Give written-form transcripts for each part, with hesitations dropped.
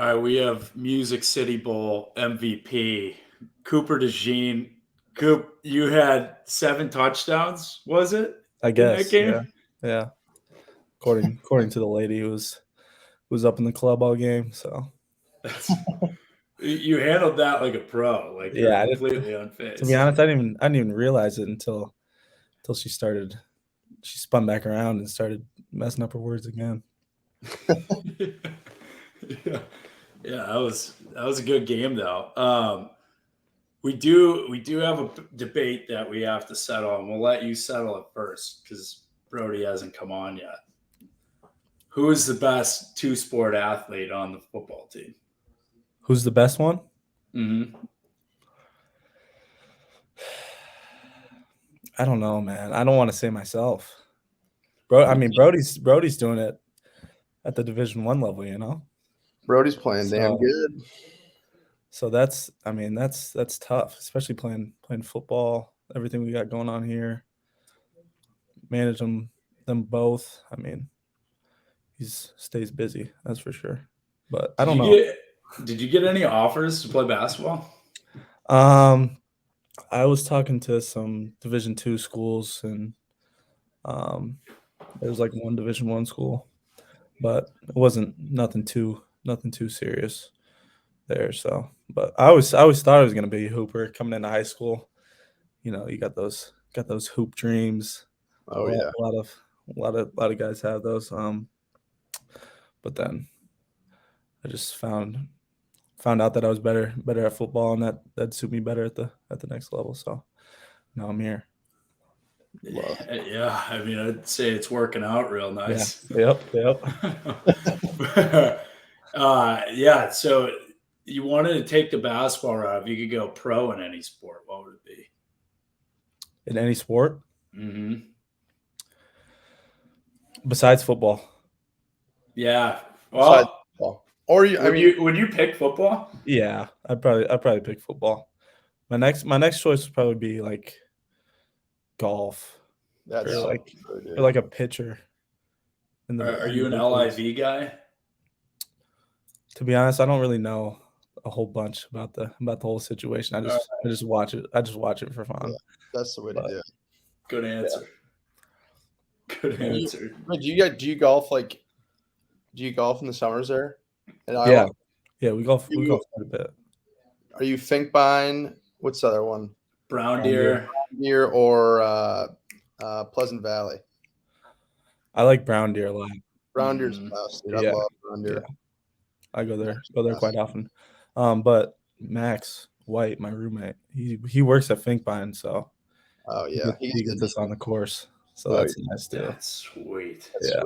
All right, we have Music City Bowl MVP Cooper DeJean. Coop, you had 7 touchdowns, was it, I in that guess. game? Yeah. According to the lady who was up in the club all game. So You handled that like a pro. Like you were yeah, completely to be unfazed. honest, I didn't even realize it until she spun back around and started messing up her words again. yeah, that was a good game though. We do have a debate that we have to settle, and we'll let you settle it first because Brody hasn't come on yet. Who is the best 2-sport athlete on the football team? Who's the best one? Mm-hmm. I don't know, man. I don't want to say myself. Bro, I mean Brody's doing it at the Division I level, you know? Brody's playing damn good. So that's tough, especially playing football, everything we got going on here. Manage them both. I mean, he stays busy, that's for sure. But I don't know. Did you get any offers to play basketball? I was talking to some Division II schools, and there was like one Division I school, but it wasn't nothing too serious there. So, but I always thought I was gonna be a hooper coming into high school. You know, you got those hoop dreams. Oh yeah, a lot of guys have those. But then I just found out that I was better at football, and that'd suit me better at the next level. So now I'm here. Yeah, I mean, I'd say it's working out real nice. Yeah. Yep. Yeah. So you wanted to take the basketball route. If you could go pro in any sport, what would it be? In any sport? Mm-hmm. Besides football. Yeah. Well, or would you pick football? Yeah, I'd probably pick football. My next choice would probably be like golf. That's or like a pitcher. Are you an LIV guy? To be honest, I don't really know a whole bunch about the whole situation. I just watch it. I just watch it for fun. Yeah, that's the way to do it. Good answer. Yeah. Good answer. Do you golf in the summers there? Yeah, we golf quite a bit. Are you Finkbine? What's the other one? Brown Deer or Pleasant Valley? I like Brown Deer a lot. Brown Deer's the best, dude. I love Brown Deer. Yeah. I go there quite often. But Max White, my roommate, he works at Finkbine, so oh yeah, he gets us on the course. So that's nice too. That's sweet. Yeah.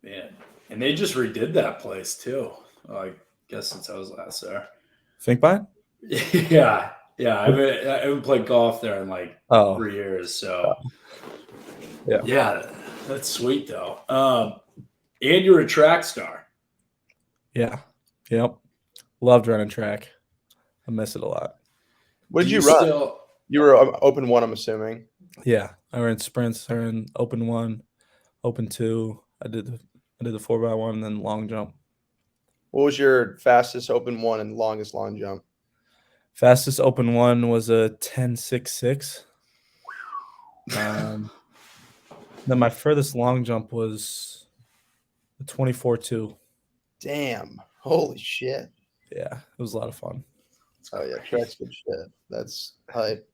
Man. And they just redid that place too. I guess since I was last there. Finkbine? Yeah. I haven't played golf there in like 3 years. So yeah, that's sweet though. And you're a track star. Yeah. Yep. Loved running track. I miss it a lot. What did you run? You were open 1, I'm assuming. Yeah. I ran sprints. I ran open 1, open 2. I did the 4x1 and then long jump. What was your fastest open 1 and longest long jump? Fastest open 1 was a 10.66. Then my furthest long jump was a 24.2. Damn. Holy shit. Yeah, it was a lot of fun. Oh yeah, track's good shit. That's hype.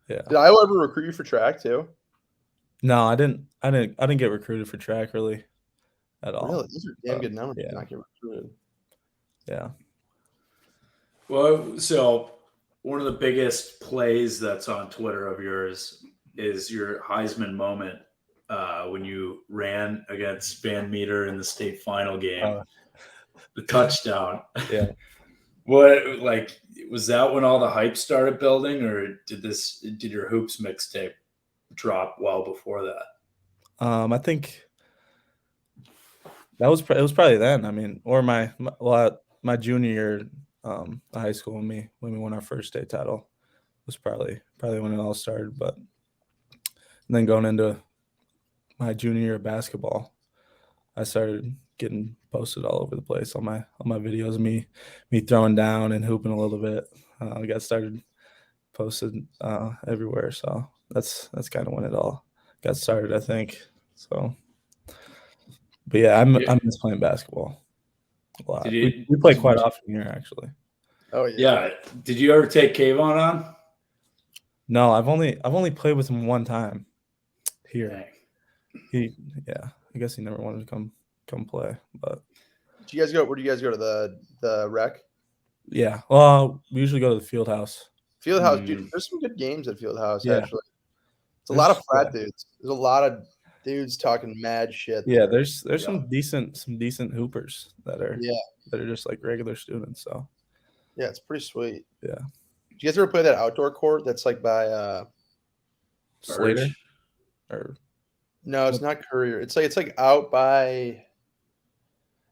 Yeah. Did I ever recruit you for track too? No, I didn't get recruited for track really at all. Really? Those are damn good numbers to not get recruited. Yeah. Well, so one of the biggest plays that's on Twitter of yours is your Heisman moment when you ran against Van Meter in the state final game. The touchdown. Yeah. What, like, was that when all the hype started building, or did your hoops mixtape drop well before that? I think that was it was probably then. I mean, or my junior year of high school when we won our first state title was probably when it all started. But and then going into my junior year of basketball, I started getting posted all over the place on my videos. Me throwing down and hooping a little bit. I got started posted everywhere. So that's kind of when it all got started, I think. So, but yeah, I miss playing basketball a lot. We play quite often here, actually. Oh Yeah. Did you ever take Kayvon on? No, I've only played with him one time here. Dang. I guess he never wanted to come play. But do you guys go? Where do you guys go to the rec? yeah, well, we usually go to the field house. Field house, dude. There's some good games at Field House. Yeah. Actually, it's a lot of frat dudes. There's a lot of dudes talking mad shit. Yeah, there's some decent hoopers that are just like regular students. So yeah, it's pretty sweet. Yeah. Did you guys ever play that outdoor court that's like by Slater? Or no, it's not Courier. It's like out by.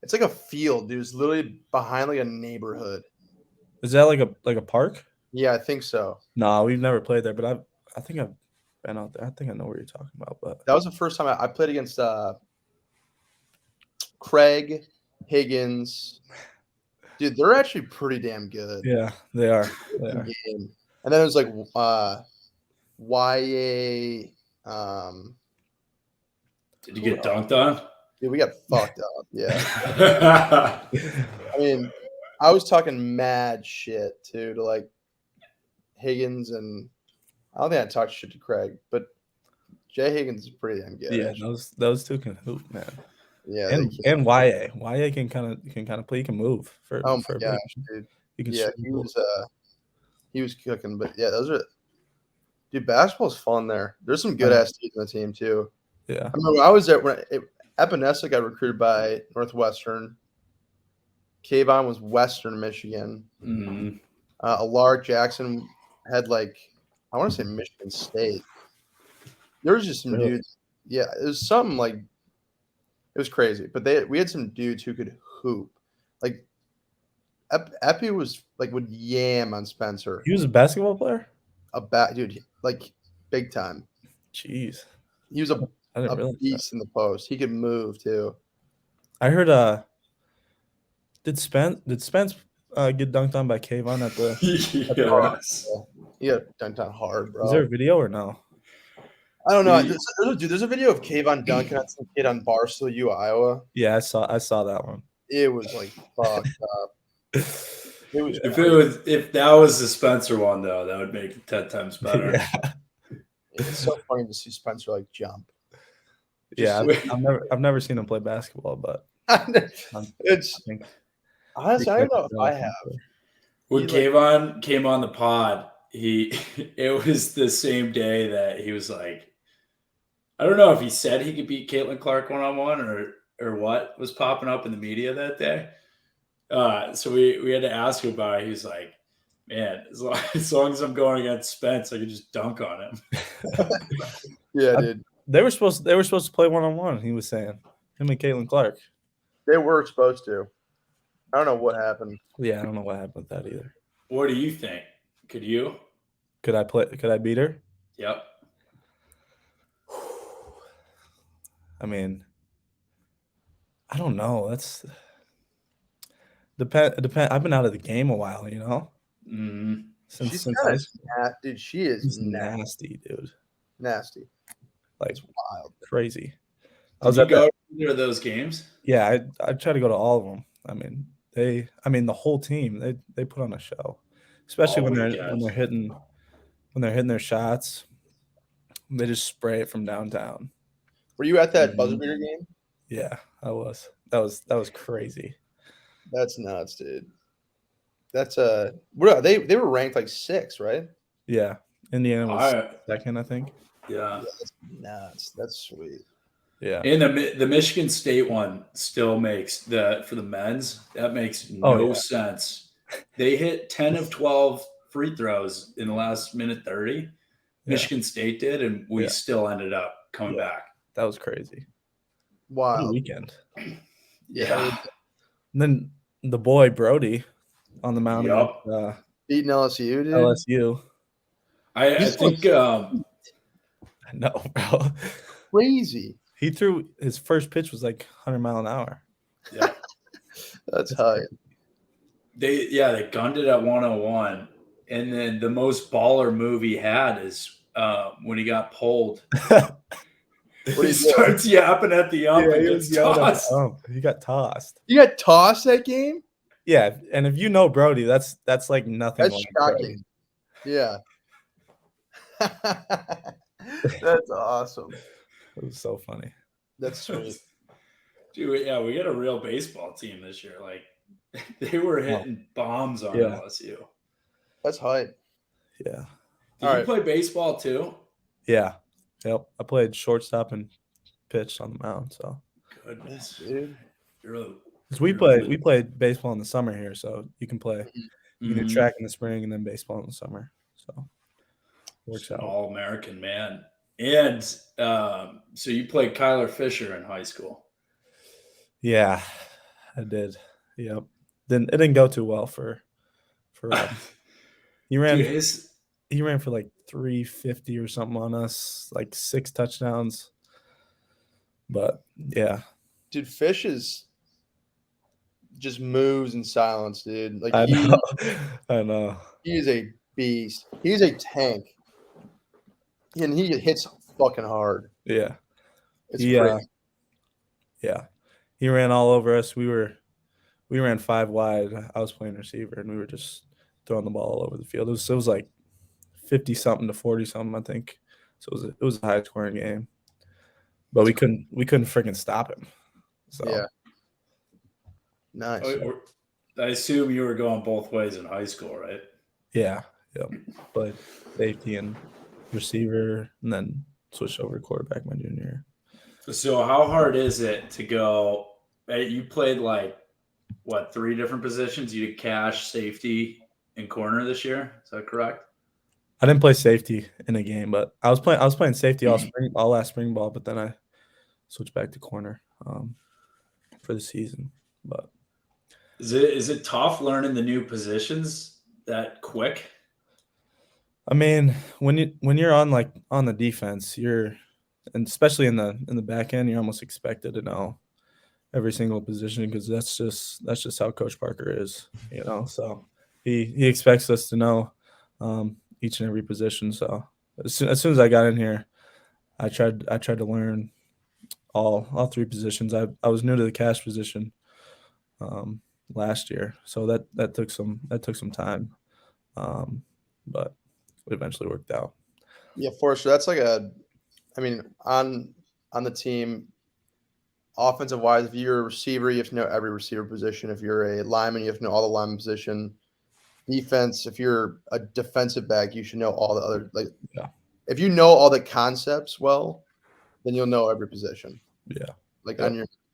It's like a field, dude. It's literally behind like a neighborhood. Is that like a park? Yeah, I think so. No, we've never played there, but I think I've been out there. I think I know what you're talking about. But that was the first time I played against Craig, Higgins. Dude, they're actually pretty damn good. Yeah, they are. They are. And then it was like YA. Did you get dunked on? Dude, we got fucked up. Yeah. I mean, I was talking mad shit too to like Higgins, and I don't think I talked shit to Craig, but Jay Higgins is pretty damn good. Yeah, those two can hoop, man. Yeah, and YA can kind of play. He can move for. Oh for my gosh, dude. He was cooking, but yeah, those are. Dude, basketball's fun there. There's some good ass teams on the team too. Yeah, I remember when I was there when Epinesa got recruited by Northwestern. Kayvon was Western Michigan. Mm-hmm. Alar Jackson had I want to say Michigan State. There was just some dudes. Yeah, it was something it was crazy. But we had some dudes who could hoop. Like Epi was would yam on Spencer. He was a basketball player. Dude, big time. Jeez, he was a beast in the post. He could move too. I heard. Did Spence get dunked on by Kayvon at the? Yes. He got dunked on hard, bro. Is there a video or no? I don't know. There's a video of Kayvon dunking on some kid on Barstow U, Iowa. Yeah, I saw that one. It was fucked up. If that was the Spencer one though, that would make it 10 times better. Yeah. It's so funny to see Spencer jump. I've never seen him play basketball, but honestly, I don't know if I have. When Kayvon came on the pod, it was the same day that he was like, I don't know if he said he could beat Caitlin Clark one-on-one or what was popping up in the media that day. So we had to ask him about it. He's like, man, as long as I'm going against Spence, I could just dunk on him. Yeah, dude. They were supposed to play one-on-one, he was saying. Him and Caitlin Clark. They were supposed to. I don't know what happened. Yeah, I don't know what happened with that either. What do you think? Could you? Could I beat her? Yep. I mean, I don't know. That's depend. I've been out of the game a while, you know. Mm-hmm. Since dude, she is nasty, dude. Nasty. It's wild, crazy. Did you go to either of those games? Yeah, I try to go to all of them. I mean, the whole team. They put on a show, especially when they're hitting their shots. They just spray it from downtown. Were you at that buzzer beater game? Yeah, I was. That was crazy. That's nuts, dude. That's what are they were ranked 6, right? Yeah, Indiana was second, I think. Yeah, that's nuts. That's sweet. Yeah, and the Michigan State one still makes for the men's. That makes no sense. They hit 10 of 12 free throws in the last minute 30. Michigan State did, and we still ended up coming back. That was crazy. Wow. What a weekend. Yeah. And then the boy Brody on the mound beating LSU, dude. LSU. I think I know, bro. Crazy. He threw his first pitch was 100 mile an hour. Yeah. That's high. They gunned it at 101. And then the most baller move he had is when he got pulled. What He starts yapping at the ump and gets tossed. He got tossed. You got tossed that game? Yeah, and if you know Brody, that's like nothing. That's like shocking. Yeah. That's awesome. It was so funny. That's sweet. Dude, yeah, we got a real baseball team this year. Like they were hitting bombs on LSU. That's hype. Yeah. Did you play baseball too? Yeah. Yep. I played shortstop and pitched on the mound. So goodness, dude. Because we played baseball in the summer here, so you can play. You can do track in the spring and then baseball in the summer. So works out. All American man. And so you played Kyler Fisher in high school. Yeah, I did. Yep. It didn't go too well for he ran. Dude, he ran for like 350 or something on us, like 6 touchdowns. But yeah, dude, Fish is just moves in silence, dude. Like I know. He is a beast. He's a tank, and he hits fucking hard. Yeah, it's crazy. Yeah, he ran all over us. We ran 5 wide. I was playing receiver, and we were just throwing the ball all over the field. It was like 50-something to 40-something, I think. So it was a high scoring game, but we couldn't freaking stop him. So yeah, nice. I assume you were going both ways in high school, right? Yeah, yep. But safety and receiver, and then switched over to quarterback my junior year. So how hard is it to go? You played like what, 3 different positions? You did cash, safety, and corner this year. Is that correct? I didn't play safety in a game, but I was playing safety all last spring ball, but then I switched back to corner for the season. But is it tough learning the new positions that quick? I mean, when you're on the defense, and especially in the back end, you're almost expected to know every single position because that's just how Coach Parker is, you know. So he expects us to know each and every position. So as soon as I got in here, I tried to learn all 3 positions. I was new to the cash position last year, so that took some time, but it eventually worked out. Yeah, for sure. That's like on the team, offensive wise, if you're a receiver, you have to know every receiver position. If you're a lineman, you have to know all the lineman position. Defense, if you're a defensive back, you should know all the other if you know all the concepts well, then you'll know every position. Yeah.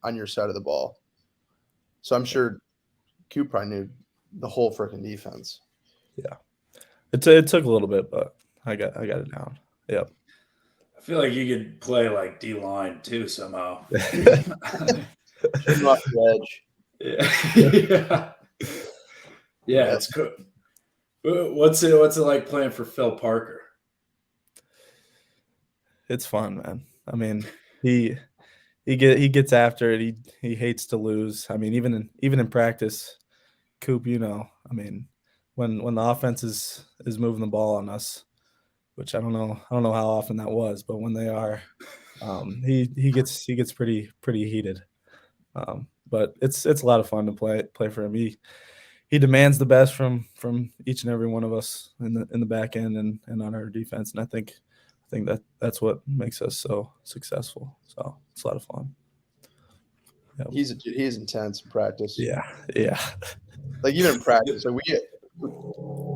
On your side of the ball. So I'm sure Q probably knew the whole freaking defense. Yeah. It took a little bit, but I got it down. Yep. I feel like you could play like D-line too somehow. Off the edge. Yeah, it's cool. What's it like playing for Phil Parker? It's fun, man. I mean, he gets after it. He hates to lose. I mean, even in practice, Coop, you know, I mean, when the offense is moving the ball on us, which I don't know how often that was, but when they are, he gets pretty heated. But it's a lot of fun to play for him. He demands the best from each and every one of us in the back end and on our defense, and I think that's what makes us so successful. So it's a lot of fun. Yep. He's intense in practice. Yeah. Like even in practice,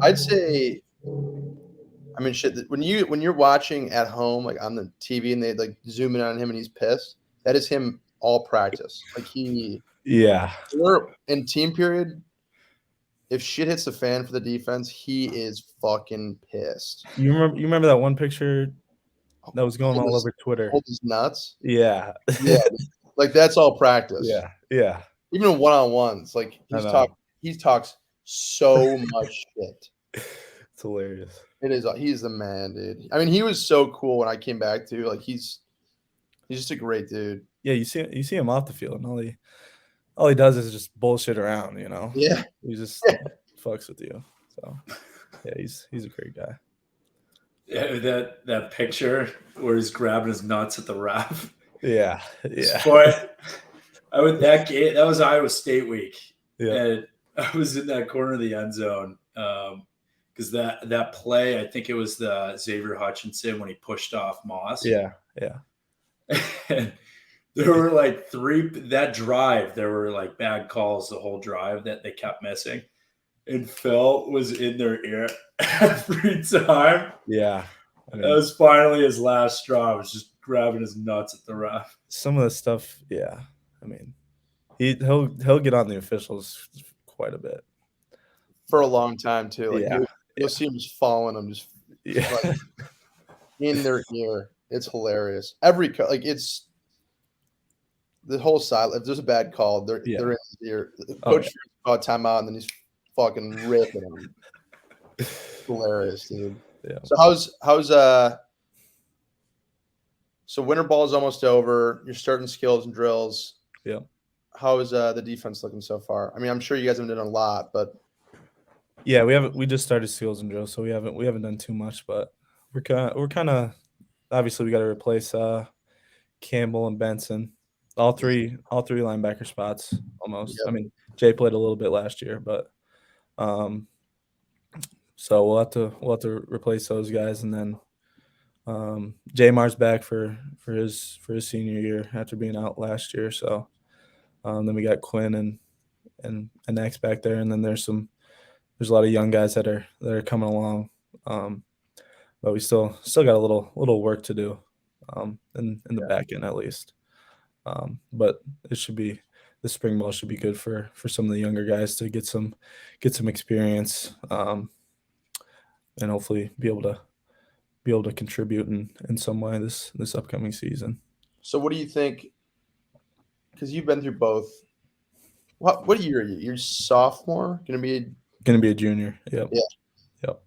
I'd say, I mean, shit. When you're watching at home, like on the TV, and they like zoom in on him and he's pissed, that is him all practice. Like we're in team period. If shit hits the fan for the defense, he is fucking pissed. You remember that one picture that was going all over Twitter? Hold his nuts. Yeah. Like that's all practice. Yeah. Even one-on-ones, like he talks so much shit. It's hilarious. It is. He's the man, dude. I mean, he was so cool when I came back too. Like he's just a great dude. Yeah, you see him off the field, and all he does is just bullshit around, you know. Yeah. He just fucks with you. So yeah, he's a great guy. Yeah, that picture where he's grabbing his nuts at the ref. Yeah. Boy, that was Iowa State week, Yeah. and I was in that corner of the end zone because that play, I think it was the Xavier Hutchinson when he pushed off Moss. Yeah. And there were like that drive. There were like bad calls the whole drive that they kept missing, and Phil was in their ear every time. Yeah. I That mean, was finally his last straw. I was just grabbing his nuts at the ref. some of the stuff, yeah. I mean, he'll get on the officials quite a bit. For a long time too. Like Yeah. you'll see him just following them, just Yeah. like, in their ear. It's hilarious. It's the whole side. If there's a bad call, they're in his ear. Coach called timeout, and then he's fucking ripping them. Hilarious, dude. Yeah. So so winter ball is almost over. You're starting skills and drills. Yeah. How is the defense looking so far? I mean, I'm sure you guys haven't done a lot, but Yeah, we just started skills and drills, so we haven't done too much, but we're kind of obviously we got to replace Campbell and Benson, all three linebacker spots almost. Yep. I mean, Jay played a little bit last year, but so we'll have to replace those guys, and then Jamar's back for his senior year after being out last year. So then we got Quinn and X back there, and then there's a lot of young guys that are coming along, but we still got a little work to do in the back end at least. But the spring ball should be good for some of the younger guys to get some experience, and hopefully be able to contribute in some way this upcoming season. So what do you think? Because you've been through both. What year are you? You're sophomore? Gonna be a junior. Yep. Yeah. Yep.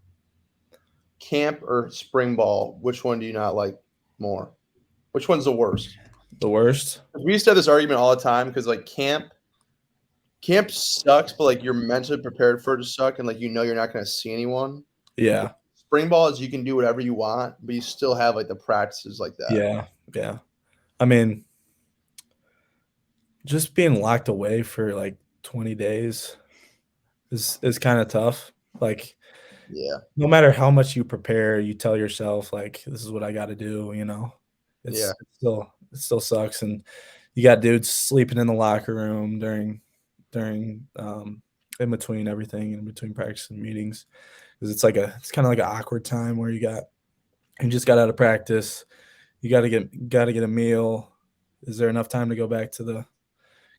Camp or spring ball? Which one do you not like more? Which one's the worst? The worst? We used to have this argument all the time because like camp sucks, but like you're mentally prepared for it to suck, and like you're not going to see anyone. Yeah. Spring ball is you can do whatever you want, but you still have like the practices like that. Yeah. I mean, just being locked away for like 20 days is kind of tough. Like, yeah, no matter how much you prepare, you tell yourself like, this is what I got to do. You know, it still sucks, and you got dudes sleeping in the locker room during in between everything, in between practice and meetings, because it's kind of like an awkward time where you just got out of practice, you got to get a meal. Is there enough time to go back to the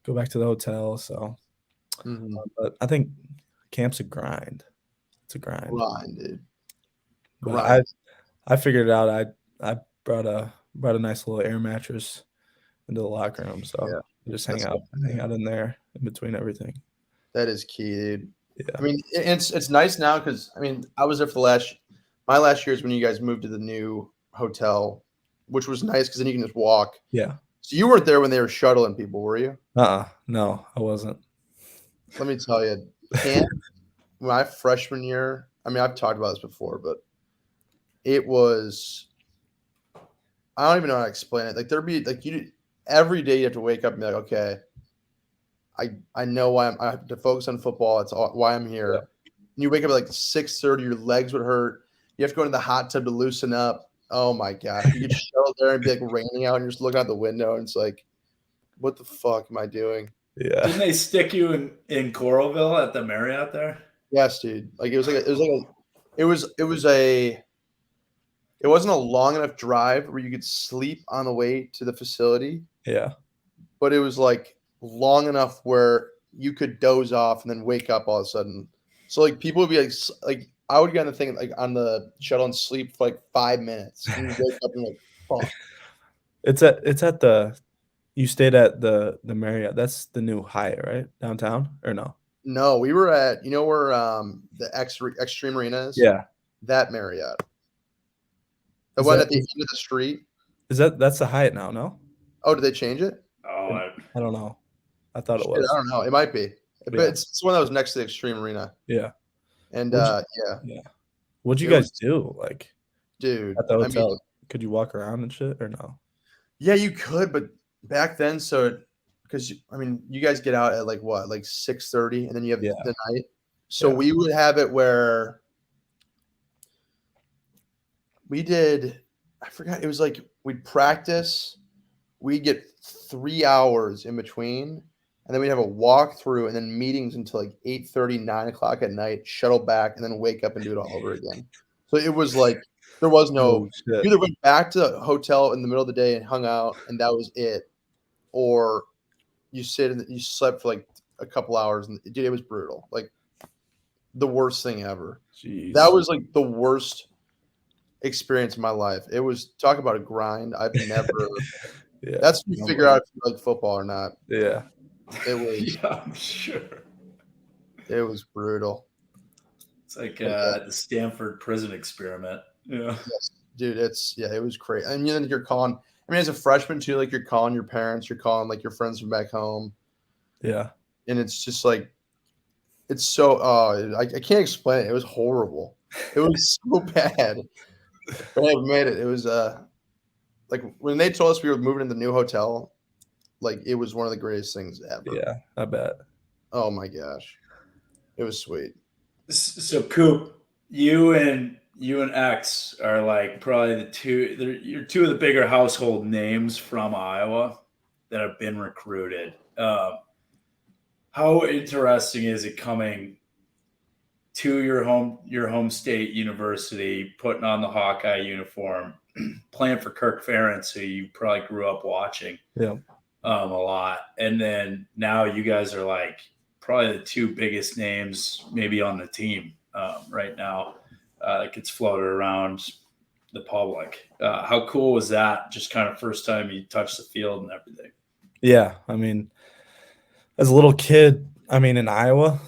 hotel? So, but I think camp's a grind. It's a grind. Grind, dude. Grind. I figured it out. I brought a nice little air mattress into the locker room, so just hang out in there in between everything. That is key, dude. Yeah. I mean, it's nice now because I mean I was there for my last year is when you guys moved to the new hotel, which was nice because then you can just walk. Yeah. So you weren't there when they were shuttling people, were you? No, I wasn't. Let me tell you, camp my freshman year. I mean, I've talked about this before, but it was. I don't even know how to explain it. Like there'd be like every day you have to wake up and be like, okay, I know why I have to focus on football. It's why I'm here. Yeah. And you wake up at like 6:30, your legs would hurt. You have to go into the hot tub to loosen up. Oh my gosh. You get shuttled there and be like raining out and you're just looking out the window and it's like, what the fuck am I doing? Yeah. Didn't they stick you in Coralville at the Marriott there? Yes, dude. Like it wasn't a long enough drive where you could sleep on the way to the facility. Yeah. But it was like long enough where you could doze off and then wake up all of a sudden. So like people would be like I would get on the thing like on the shuttle and sleep for like 5 minutes. And you wake up and like, fuck. It's at the you stayed at the Marriott. That's the new Hyatt, right? Downtown or no? No, we were at where the Extreme Arena is? Yeah. That Marriott. The one at the end of the street. That's the Hyatt now, no? Oh, did they change it? Oh, I don't know. I thought it Shit, was. I don't know. It might be, but Yeah. it's one that was next to the Extreme Arena, Yeah. and Yeah. What'd you It guys was- do? Like dude. at the I mean, hotel? Could you walk around and shit or no? yeah, you could, but back then, because I mean, you guys get out at like what, like 6:30, and then you have Yeah. the night. So Yeah. we would have it where we did. I forgot. It was like we'd practice. We'd get 3 hours in between, and then we'd have a walkthrough, and then meetings until like 8:30, 9 o'clock at night. Shuttle back, and then wake up and do it all over again. So it was like there was no. Holy You shit. either went back to the hotel in the middle of the day and hung out, and that was it, or you you slept for like a couple hours, and dude, it was brutal. Like the worst thing ever. Jeez. That was like the worst experience of my life. It was talk about a grind. I've never. Yeah. That's when you figure out if you like football or not. Yeah. It was Yeah, I'm sure. it was brutal. It's like Yeah. the Stanford prison experiment. Yeah. Yes, dude. It was crazy. And then you're calling. I mean, as a freshman too, like you're calling your parents, you're calling like your friends from back home, Yeah. and it's just like it's so. I can't explain it. It was horrible. It was so bad. But I made it. It was like when they told us we were moving in the new hotel, like it was one of the greatest things ever. Yeah. I bet. Oh my gosh, it was sweet. So Coop, you and X are like probably you're two of the bigger household names from Iowa that have been recruited. How interesting is it coming to your home state university, putting on the Hawkeye uniform, playing for Kirk Ferentz, who you probably grew up watching Yeah. a lot, and then now you guys are like probably the two biggest names maybe on the team right now that gets floated around the public. How cool was that? Just kind of first time you touched the field and everything. Yeah. I mean, as a little kid, I mean, in Iowa,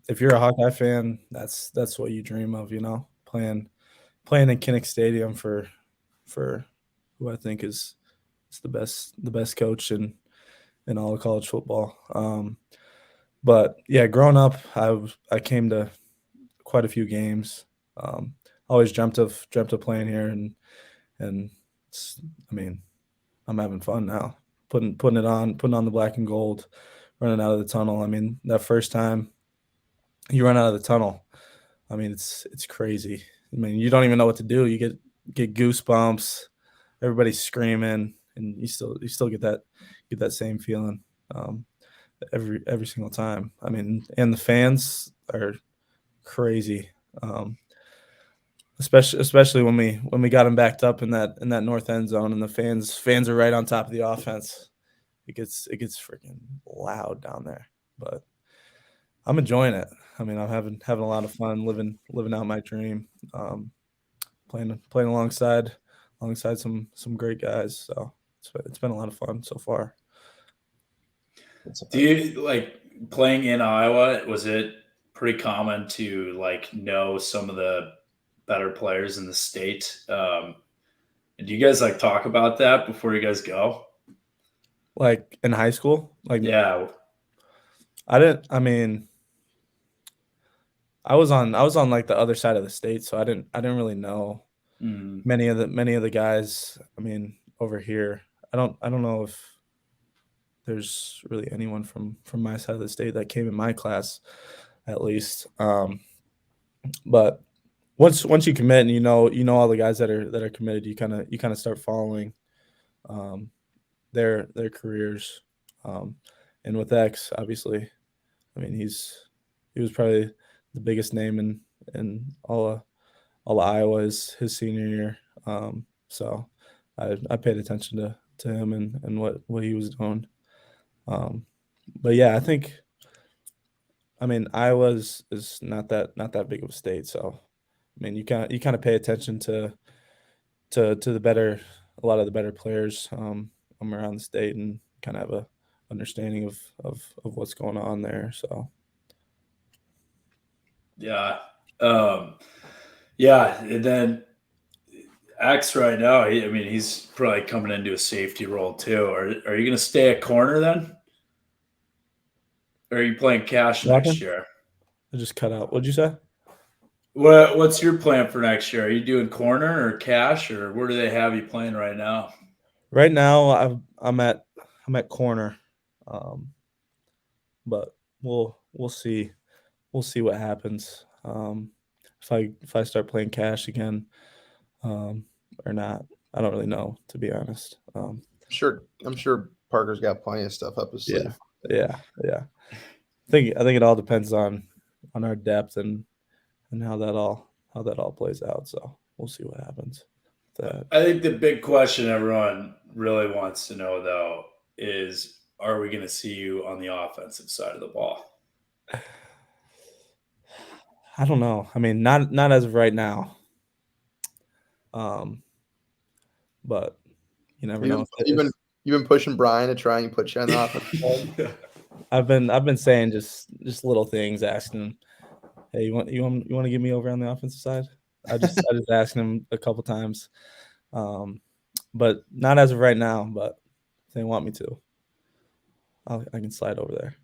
if you're a Hawkeye fan, that's what you dream of, playing in Kinnick Stadium for who I think is the best coach in all of college football. But yeah, growing up, I came to quite a few games. Always dreamt of playing here, and I mean, I'm having fun now. Putting on the black and gold, running out of the tunnel. I mean, that first time you run out of the tunnel, I mean, it's crazy. I mean, you don't even know what to do. You get goosebumps. Everybody's screaming, and you still get that same feeling every single time. I mean, and the fans are crazy. Especially when we got them backed up in that north end zone, and the fans are right on top of the offense. It gets freaking loud down there, but I'm enjoying it. I mean, I'm having a lot of fun living out my dream, playing alongside some great guys. So it's been a lot of fun so far. Do you like playing in Iowa? Was it pretty common to like know some of the better players in the state? Do you guys like talk about that before you guys go? Like in high school, like Yeah. I didn't. I mean, I was on like the other side of the state, so I didn't really know Mm. many of the guys. I mean, over here, I don't know if there's really anyone from my side of the state that came in my class, at least. But once you commit and you know all the guys that are committed, you kind of start following their careers. And with X, obviously, I mean he was probably the biggest name in all of Iowa his senior year. So I paid attention to him and what he was doing. But yeah, I mean Iowa is not that big of a state, so I mean you kind of pay attention to a lot of the better players around the state, and kind of have a understanding of what's going on there. So Yeah. Yeah. And then X right now, I mean, he's probably coming into a safety role too. Are you going to stay at corner then? Or are you playing cash Nothing? next year? I just cut out. What'd you say? What's your plan for next year? Are you doing corner or cash, or where do they have you playing right now? Right now, I'm at corner, but we'll see. We'll see what happens. If I start playing cash again, or not, I don't really know, to be honest. I'm sure Parker's got plenty of stuff up his sleeve. Yeah. I think it all depends on our depth and how that all plays out. So we'll see what happens. I think the big question everyone really wants to know, though, is are we going to see you on the offensive side of the ball? I don't know. I mean, not as of right now. But you never know. You've been pushing Brian to try and put you on the offense. I've been saying just little things, asking him, hey, you want to get me over on the offensive side? I just asked him a couple times, but not as of right now. But if they want me to, I can slide over there.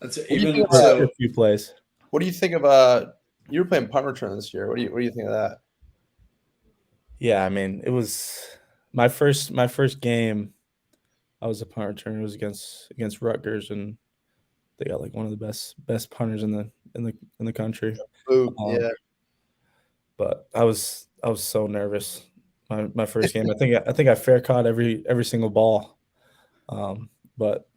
That's even a few plays. What do you think of you were playing punt return this year? What do you think of that? Yeah, I mean, it was my first game. I was a punt returner. It was against Rutgers, and they got like one of the best punters in the country. Yeah. But I was so nervous. My first game. I think I fair caught every single ball. But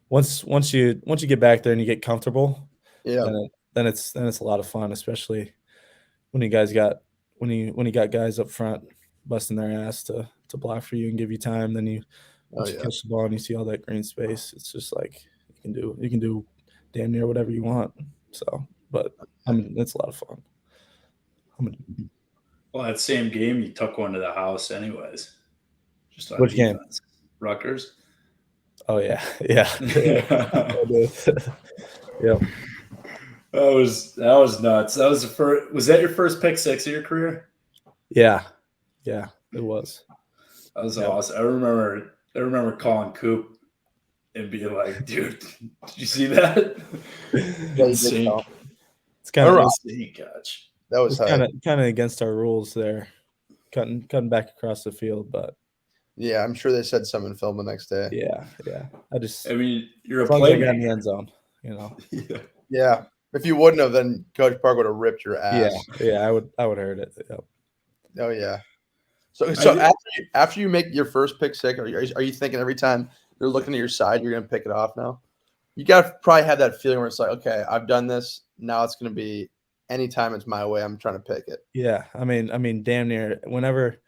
once you get back there and you get comfortable, then it's a lot of fun, especially when you got guys up front busting their ass to block for you and give you time. Then you catch the ball and you see all that green space. It's just like you can do damn near whatever you want. So, but it's a lot of fun. Well, that same game, you took one to the house, anyways. Just on Which defense. game? Rutgers. Oh yeah. Yep. That was nuts. That was the first. Was that your first pick six of your career? Yeah, it was. That was awesome. I remember calling Coop and being like, "Dude, did you see that? Insane. It's kind of insane catch. That was kind of against our rules there, cutting back across the field, but yeah, I'm sure they said something in film the next day. Yeah. I mean, you're a playmaker. I got in the end zone, Yeah. If you wouldn't have, then Coach Park would have ripped your ass. Yeah, I would heard it. Yep. Oh yeah. So after you make your first pick six, are you thinking every time they're looking at your side, you're gonna pick it off now? You gotta probably have that feeling where it's like, okay, I've done this. Now it's gonna be anytime it's my way, I'm trying to pick it. Yeah, I mean, damn near whenever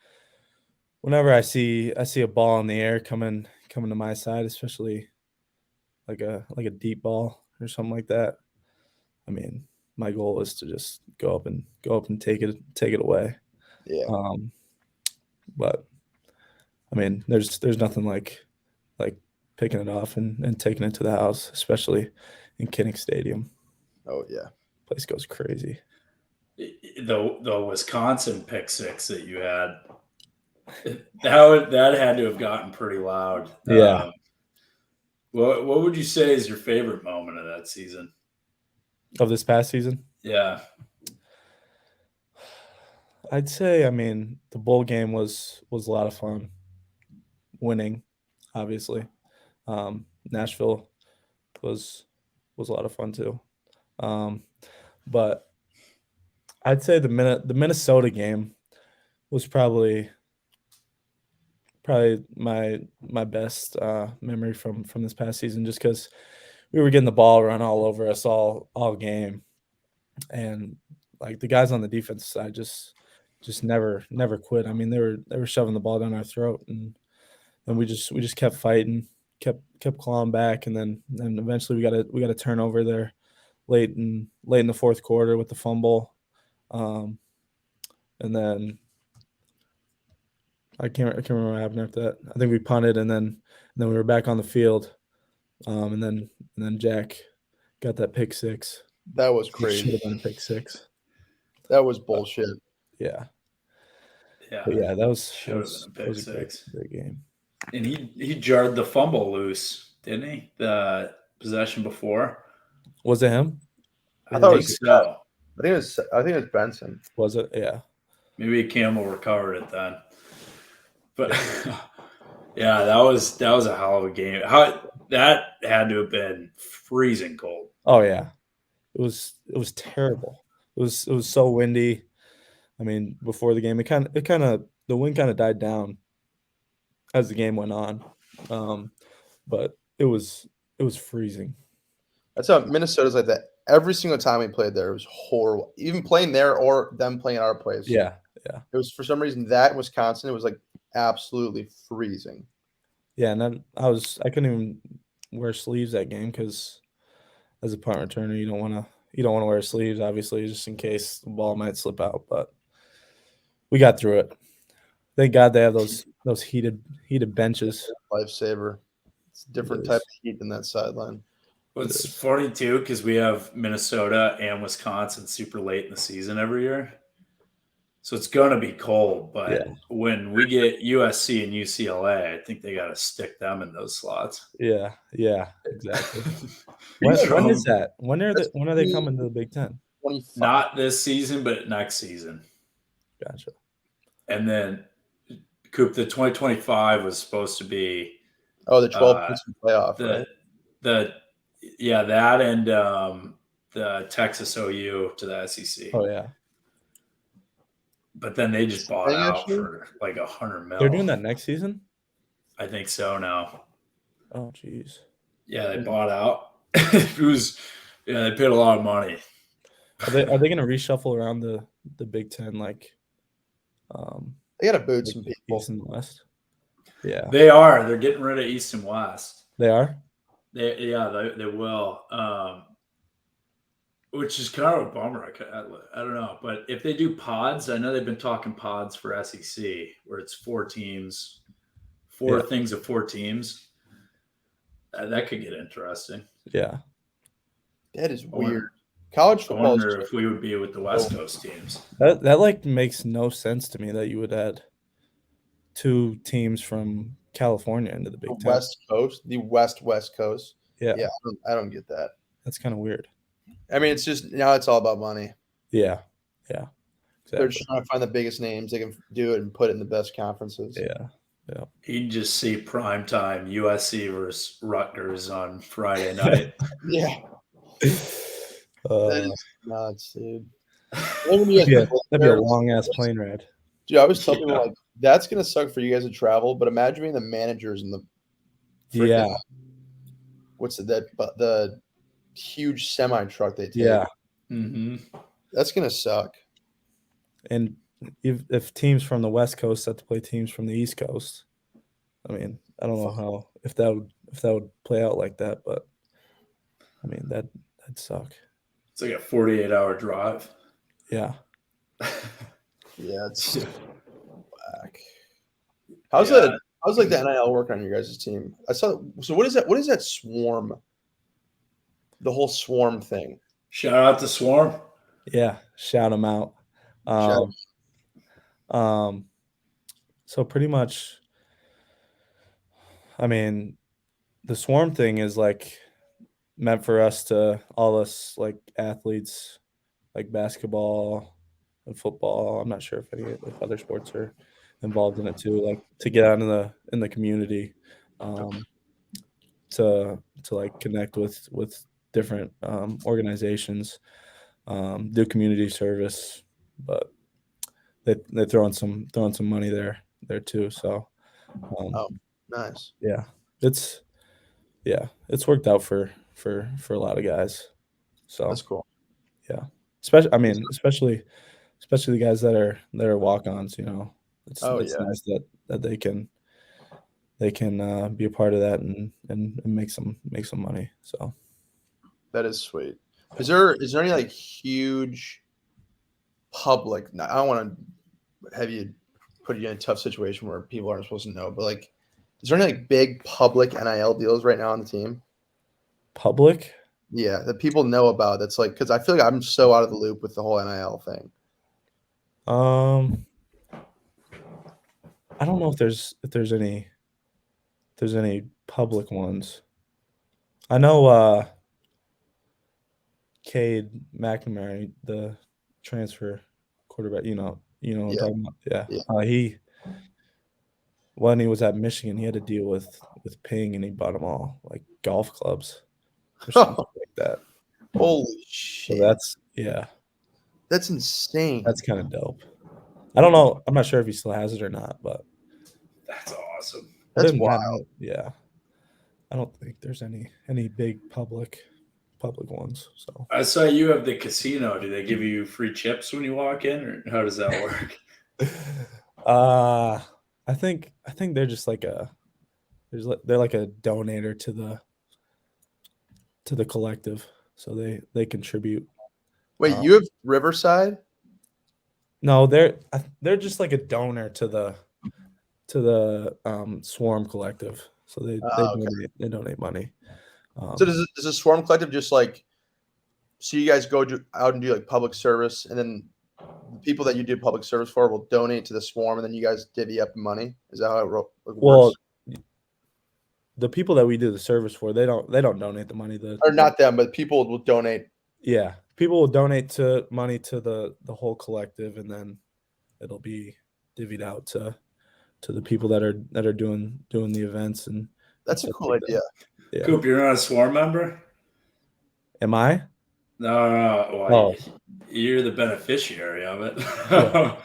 I see a ball in the air coming to my side, especially like a deep ball or something like that. I mean, my goal is to just go up and take it away. Yeah. But I mean, there's nothing like picking it off and taking it to the house, especially in Kinnick Stadium. Oh yeah, place goes crazy. The Wisconsin pick six that you had, that had to have gotten pretty loud. Yeah. What would you say is your favorite moment of that season? Of this past season? Yeah. I'd say, I mean, the bowl game was a lot of fun. Winning, obviously. Nashville was a lot of fun too. But I'd say the Minnesota game was probably my best memory from this past season, just because we were getting the ball run all over us all game, and like the guys on the defensive side just never quit. I mean, they were shoving the ball down our throat, and we just kept fighting, kept clawing back, and then eventually we got a turnover there late in the fourth quarter with the fumble, and then I can't remember what happened after that. I think we punted, and then we were back on the field, and then Jack got that pick six. That was crazy. Should have been a pick six. That was bullshit. Yeah. Yeah. But yeah, that was a great game. And he jarred the fumble loose, didn't he? The possession before. Was it him? I thought it think was so. I think it was Benson. Was it? Yeah. Maybe Campbell recovered it then. But yeah, that was a hell of a game. That had to have been freezing cold. Oh yeah. It was terrible. It was so windy. I mean, before the game, the wind kind of died down as the game went on. But it was freezing. That's how Minnesota's like that. Every single time we played there, it was horrible. Even playing there or them playing at our place. Yeah. It was for some reason that in Wisconsin, it was like absolutely freezing. Yeah, and then I couldn't even wear sleeves that game because as a punt returner, you don't want to wear sleeves, obviously, just in case the ball might slip out. But we got through it. Thank God they have those heated benches. Lifesaver. It's a different It type is. of heat than that sideline. Well, it's funny too because we have Minnesota and Wisconsin super late in the season every year. So it's going to be cold, but Yeah. when we get USC and UCLA, I think they got to stick them in those slots. Yeah, exactly. When is that? When are they coming to the Big Ten? 25. Not this season, but next season. Gotcha. And then, Coop, the 2025 was supposed to be The 12-person playoff, right? That and the Texas OU to the SEC. Oh yeah. But then they just bought Thing, out actually? for like $100 million. They're doing that next season? I think so now. Oh jeez. Yeah, they bought out. They paid a lot of money. Are they going to reshuffle around the Big Ten like They got to boot some people. East and West? Yeah. They are. They're getting rid of East and West. They are? They will. Which is kind of a bummer. I don't know. But if they do pods, I know they've been talking pods for SEC where it's 4 teams, things of 4 teams. That could get interesting. Yeah. That is weird. College I football. wonder if we would be with the West Coast teams. That like makes no sense to me that you would add 2 teams from California into the Big The Ten. West Coast, the West Coast. Yeah. Yeah, I don't get that. That's kind of weird. I mean, it's just now it's all about money. Yeah. They're Exactly. just trying to find the biggest names they can do it and put it in the best conferences. Yeah. You can just see primetime USC versus Rutgers on Friday night. Yeah. That is nuts, dude. That'd be a long ass plane ride. Dude, I always tell people like that's gonna suck for you guys to travel, but imagine being the managers in the freaking, what's the huge semi truck they take. Yeah. Mm-hmm. That's gonna suck. And if teams from the West Coast have to play teams from the East Coast, I mean, I don't know if that would play out like that, but I mean that'd suck. It's like a 48-hour drive. Yeah. Yeah, it's whack. How's the NIL work on your guys' team? I saw. So what is that? What is that swarm? The whole swarm thing. Shout out to Swarm. Yeah, shout them out. So pretty much, I mean, the swarm thing is like meant for all us like athletes, like basketball and football. I'm not sure if other sports are involved in it too, like to get out in the community, to like connect with different organizations, do community service, but they throw in some money there too. So, Nice. Yeah, it's worked out for a lot of guys. So That's cool. Yeah, especially the guys that are walk-ons. You know, it's nice that they can be a part of that and make some money. So that is sweet. Is there any like huge public? I don't want to have you put you in a tough situation where people aren't supposed to know, but like, is there any like big public NIL deals right now on the team? Public? Yeah, that people know about. That's like, because I feel like I'm so out of the loop with the whole NIL thing. I don't know if there's any public ones. I know Cade McNamara, the transfer quarterback. You know what I'm Yeah. talking about. Yeah. He when he was at Michigan, he had to deal with Ping, and he bought them all like golf clubs or something like that. Holy So shit. That's insane. that's kind of dope. I don't know. I'm not sure if he still has it or not, but That's awesome. That's other than that, wild. yeah. I don't think there's any big public ones. So I saw you have the casino. Do they give you free chips when you walk in, or how does that work? I think they're just like they're like a donator to the collective, so they contribute. Wait, you have Riverside? No, they're just like a donor to the Swarm Collective, so Okay. they donate money. So does the Swarm Collective just like so you guys go out and do like public service, and then the people that you do public service for will donate to the Swarm, and then you guys divvy up money? Is that how it works? Well, the people that we do the service for, they don't donate the money. Or not them, but people will donate. Yeah, people will donate money to the whole collective, and then it'll be divvied out to the people that are doing the events. And That's a stuff cool like idea. that. Yeah. Coop, you're not a Swarm member? Am I? No. Well, you're the beneficiary of it. Yeah.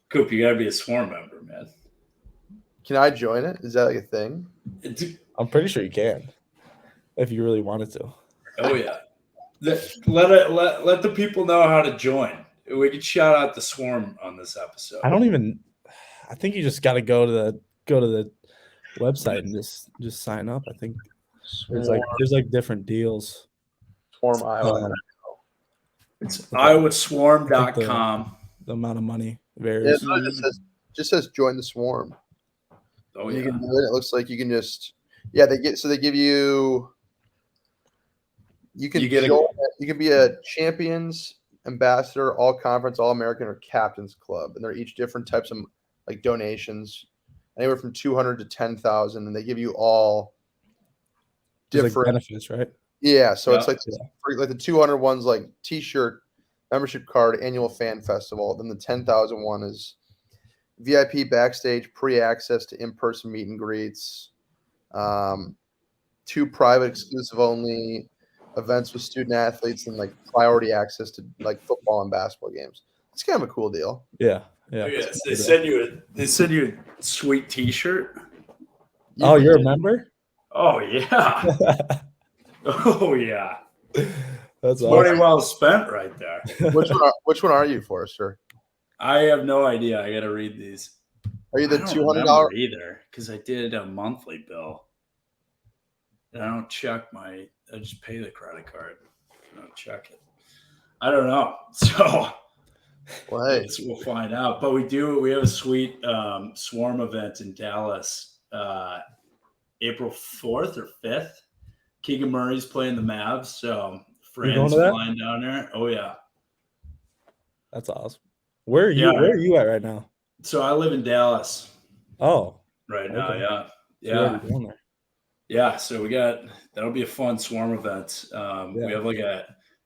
Coop, you got to be a Swarm member, man. Can I join it? Is that like a thing? I'm pretty sure you can, if you really wanted to. Oh yeah. Let the people know how to join. We could shout out the Swarm on this episode. I think you just got to go to the website and just sign up. I think there's like different deals. Swarm Iowa. It's iowaswarm.com. The amount of money Yeah, varies. it just says join the Swarm. Oh You yeah. can do it. It looks like you can just they give you you can be a champions, ambassador, all conference, all American, or captain's club, and they're each different types of like donations, anywhere from 200 to 10,000, and they give you all different like benefits, right? Yeah, so it's like the 200 ones like T-shirt, membership card, annual fan festival. Then the 10,000 one is VIP backstage, pre-access to in-person meet and greets, 2 private exclusive only events with student athletes, and like priority access to like football and basketball games. It's kind of a cool deal. Yeah. Oh, yes. They send you a sweet T-shirt. Oh, you're a member? Oh yeah. Oh yeah. That's money awesome. well spent right there. Which one are you, Forrester? I have no idea. I got to read these. Are you the $200 either? Because I did a monthly bill. And I don't check I just pay the credit card. I don't check it. I don't know. So well, hey. We'll find out. But we have a sweet Swarm event in Dallas, April 4th or 5th. Keegan Murray's playing the Mavs, so friends flying down there. Oh yeah, that's awesome. Where are you? Where are you at right now? So I live in Dallas. Oh, right now, yeah. So yeah. So that'll be a fun Swarm event. We have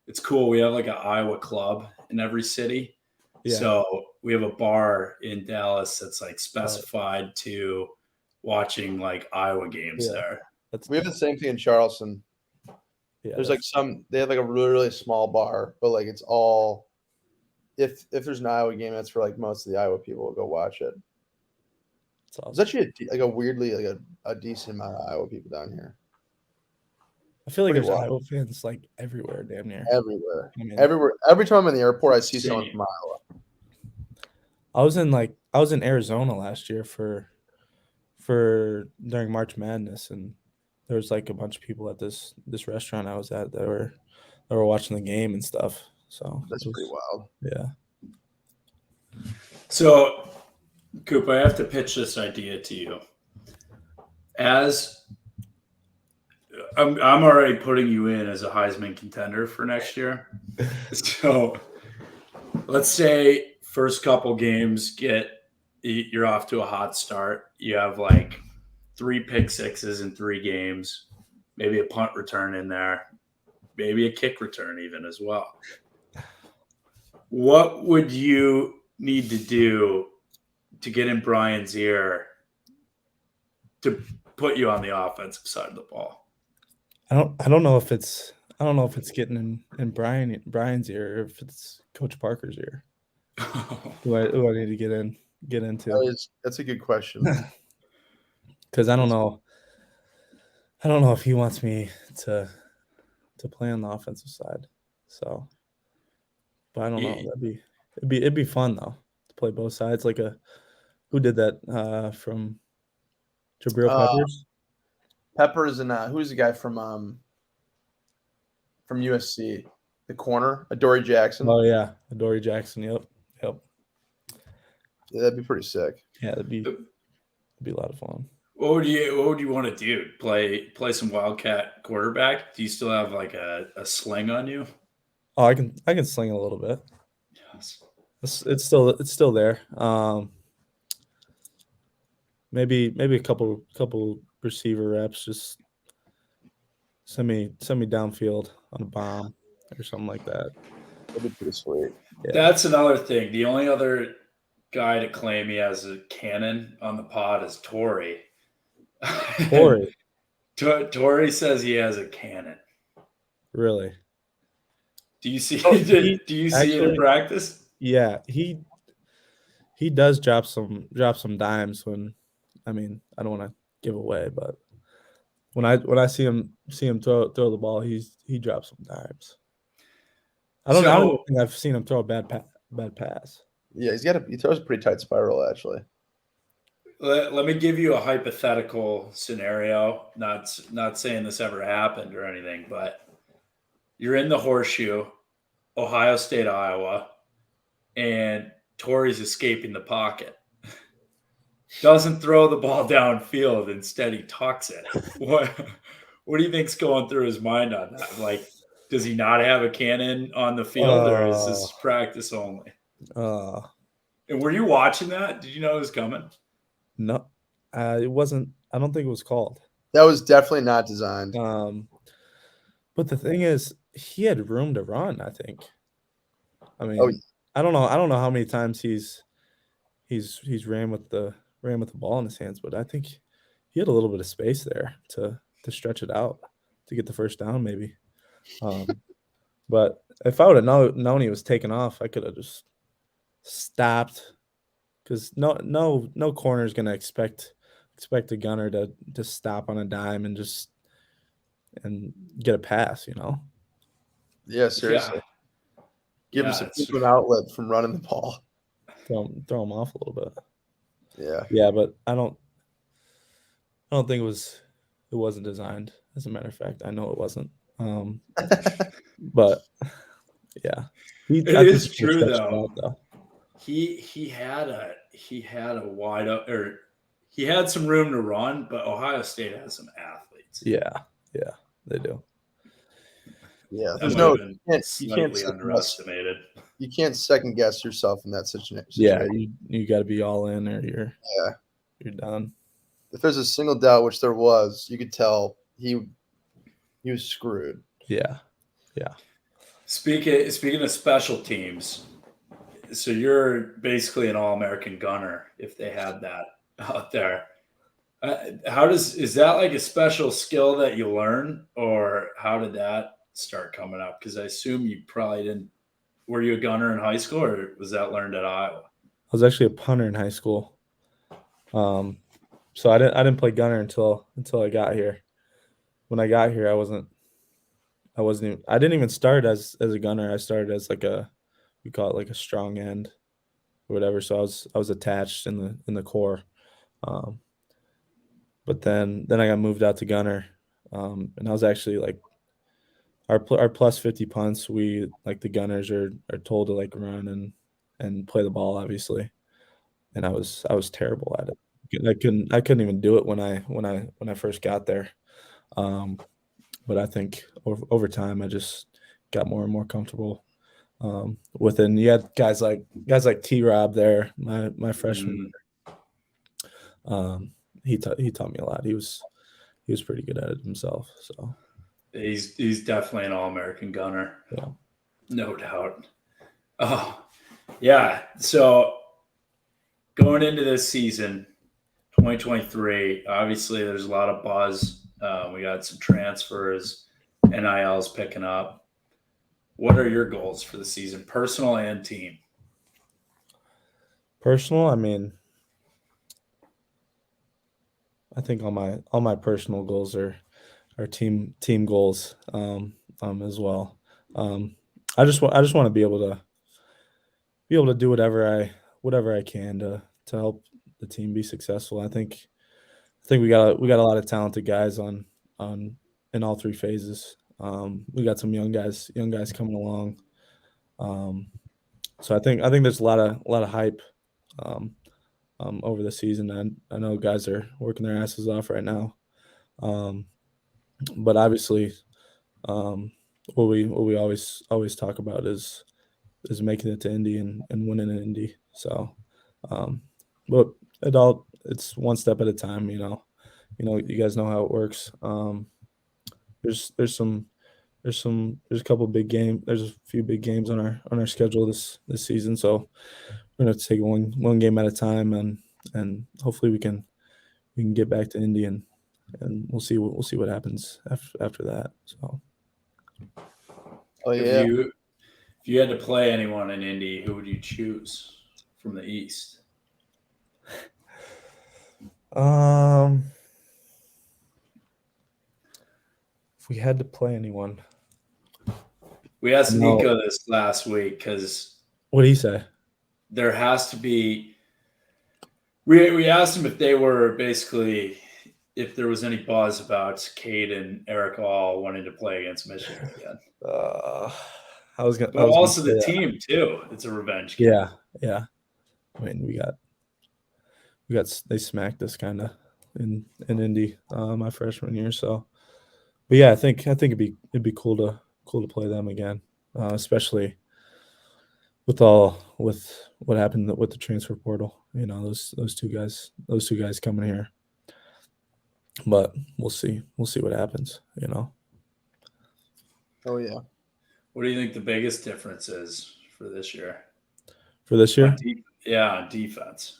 it's cool. We have like an Iowa club in every city. Yeah. So we have a bar in Dallas that's like specified to watching like Iowa games there. We have the same thing in Charleston. Yeah, there's like they have like a really, really small bar, but like it's all if there's an Iowa game, that's for like most of the Iowa people will go watch it. Awesome. There's actually a weirdly like a decent amount of Iowa people down here. I feel like there's Iowa fans like everywhere, damn near. Everywhere. Everywhere. Every time I'm in the airport, I see someone from Iowa. I was in Arizona last year for during March Madness, and there was like a bunch of people at this restaurant I was at that were watching the game and stuff. So that's pretty wild. Yeah. So, Coop, I have to pitch this idea to you. As I'm already putting you in as a Heisman contender for next year. So, let's say first couple games you're off to a hot start. You have like 3 pick sixes in 3 games. maybe a punt return in there, maybe a kick return even as well. What would you need to do to get in Brian's ear to put you on the offensive side of the ball? I don't know if it's getting in Brian's ear or if it's Coach Parker's ear. Who I need to get into. That's a good question. Because I don't know if he wants me to play on the offensive side. So, but I don't know. It'd be fun though to play both sides. Like who did that from Jabril Peppers? Peppers and who's the guy from USC? The corner, Adoree Jackson. Oh yeah, Adoree Jackson. Yep. Yeah, that'd be pretty sick. Yeah, it'd be a lot of fun. What would you want to do? Play some Wildcat quarterback? Do you still have like a sling on you? Oh, I can sling it a little bit. Yes. It's still there. Maybe a couple receiver reps. Just send me downfield on a bomb or something like that. That'd be pretty sweet. Yeah. That's another thing. The only other guy to claim he has a cannon on the pod is Tori. Tori says he has a cannon. Really? Do you see? Do you see it in practice? Yeah, he does drop some dimes when. I mean, I don't want to give away, but when I see him throw the ball, he drops some dimes. I don't think I've seen him throw a bad pass. Yeah, he throws a pretty tight spiral actually. Let me give you a hypothetical scenario. Not saying this ever happened or anything, but you're in the horseshoe, Ohio State, Iowa, and Tori's escaping the pocket. Doesn't throw the ball downfield. Instead, he tucks it. What do you think's going through his mind on that? Like, does he not have a cannon on the field, or is this practice only? And were you watching that? Did you know it was coming? No, it wasn't. I don't think it was called. That was definitely not designed. But the thing is, he had room to run. I think. I mean, I don't know how many times he's ran with the ball in his hands, but I think he had a little bit of space there to stretch it out to get the first down, maybe. But if I would have known he was taking off, I could have just stopped, because no corner is gonna expect a gunner to stop on a dime and get a pass, you know. Yeah, seriously. Yeah. Give him an outlet from running the ball. Throw him off a little bit. Yeah, but I don't think it wasn't designed. As a matter of fact, I know it wasn't. But yeah, it is true though. He had a wide up, or he had some room to run, but Ohio State has some athletes. Yeah, they do. Yeah, you can't underestimated. You can't second guess yourself in that situation. Yeah, you got to be all in, or you're done. If there's a single doubt, which there was, you could tell he was screwed. Yeah. Speaking of special teams, so you're basically an All-American gunner if they had that out there. Is that like a special skill that you learn, or how did that start coming up? Because I assume you probably didn't. Were you a gunner in high school, or was that learned at Iowa? I was actually a punter in high school. So I didn't play gunner until I got here. When I got here, I didn't even start as a gunner. I started as we call it like a strong end or whatever. So I was attached in the core. But then I got moved out to gunner. And I was actually like, our plus 50 punts, we, like, the gunners are told to like run and play the ball, obviously. And I was terrible at it. I couldn't even do it when I first got there. But I think over time I just got more and more comfortable with it. And you had guys like T-Rob there, my freshman year. He taught me a lot. He was was pretty good at it himself. So He's definitely an All-American gunner. Yeah. No doubt. Oh, yeah. So going into this season, 2023, obviously there's a lot of buzz. We got some transfers, NILs picking up. What are your goals for the season, personal and team? personal, I mean, I think all my personal goals are team goals as well. I just want to be able to do whatever I can to help the team be successful. I think we got a lot of talented guys on in all three phases. We got some young guys coming along. So I think there's a lot of hype over the season. I know guys are working their asses off right now. But obviously, what we always talk about is making it to Indy and winning an Indy. So, but it's one step at a time. You guys know how it works. There's a couple big games. There's a few big games on our schedule this season. So we're gonna have to take one game at a time, and hopefully we can get back to Indy and we'll see what happens after that. So. Oh yeah. If you had to play anyone in Indy, who would you choose from the East? If we had to play anyone, We asked Nico this last week because what did he say? There has to be. We asked him if they were basically if there was any buzz about Cade and Eric all wanting to play against Michigan again. But also the team too. It's a revenge game. Yeah. I mean, we got they smacked us kind of in Indy my freshman year. So, but yeah, I think it'd be cool to play them again, especially with what happened with the transfer portal. Those two guys coming here. But we'll see what happens. Oh yeah. What do you think the biggest difference is for this year? For this year? On defense.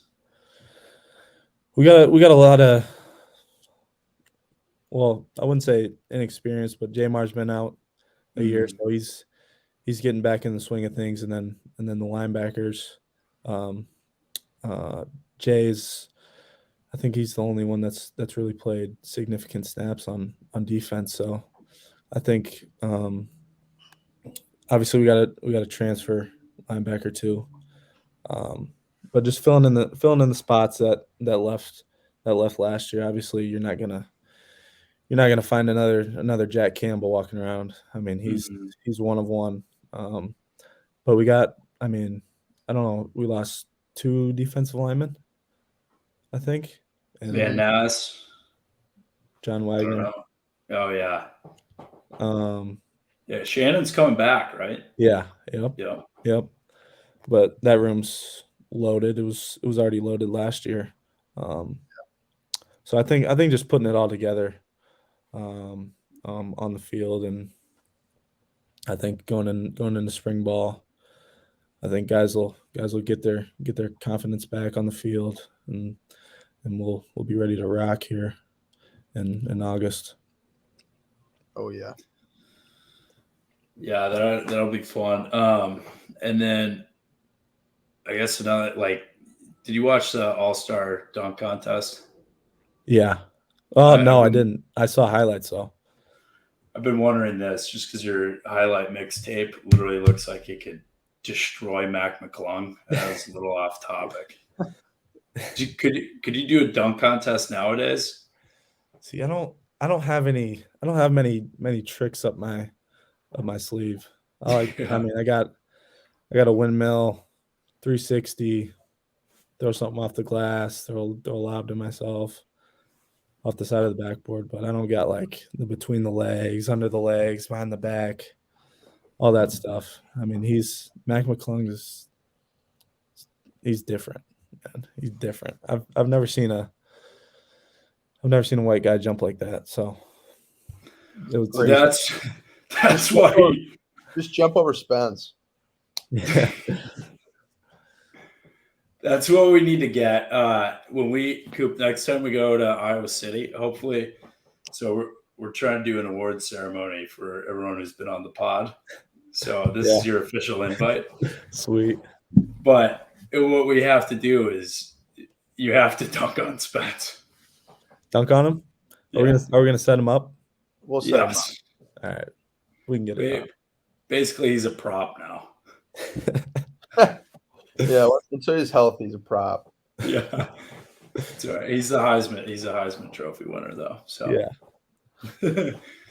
We got a lot of, well, I wouldn't say inexperienced, but Jamar's been out a year, so he's getting back in the swing of things, and then the linebackers, Jay's, I think he's the only one that's really played significant snaps on defense. So I think obviously we got a transfer linebacker too. But just filling in the spots that left last year. Obviously, you're not gonna find another Jack Campbell walking around. I mean, he's one of one. But we got. I mean, I don't know. We lost 2 defensive linemen, I think. And Van Ness, John Wagner. Oh yeah. Yeah, Shannon's coming back, right? Yeah. Yep. But that room's loaded. It was already loaded last year. So I think just putting it all together on the field, and I think going into spring ball, I think guys will get their confidence back on the field, and we'll be ready to rock here in August. Oh yeah. Yeah, that'll be fun. And then I guess another, did you watch the All-Star dunk contest? Yeah. Oh, no, I didn't. I saw highlights though. I've been wondering this just because your highlight mixtape literally looks like it could destroy Mac McClung. That was a little off topic. Could you do a dunk contest nowadays? See, I don't have many tricks up my sleeve. I mean, I got a windmill, 360, throw something off the glass, throw a lob to myself off the side of the backboard, but I don't got like the between the legs, under the legs, behind the back, all that stuff. I mean, Mac McClung he's different, man. He's different. I've never seen I've never seen a white guy jump like that. So it was So that's why Just jump over Spence. yeah. that's what we need to get when Coop, next time we go to Iowa City, hopefully. So we're trying to do an awards ceremony for everyone who's been on the pod. So this is your official invite. Sweet. But what we have to do is you have to dunk on Spence. Dunk on him? Are we gonna set him up? We'll set him up. Yes. All right. We can get it. Basically, he's a prop now. Yeah, until he's healthy, he's a prop. Yeah. That's right. He's the Heisman Trophy winner, though. So Yeah.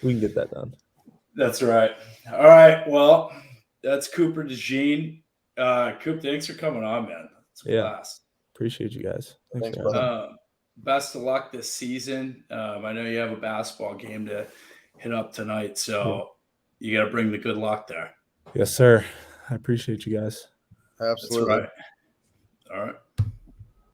We can get that done. That's right. All right. Well, that's Cooper DeJean. Coop, thanks for coming on, man. It's a blast. Appreciate you guys. Thanks brother. Best of luck this season. I know you have a basketball game to hit up tonight, so you got to bring the good luck there. Yes, sir. I appreciate you guys. Absolutely. That's right. All right.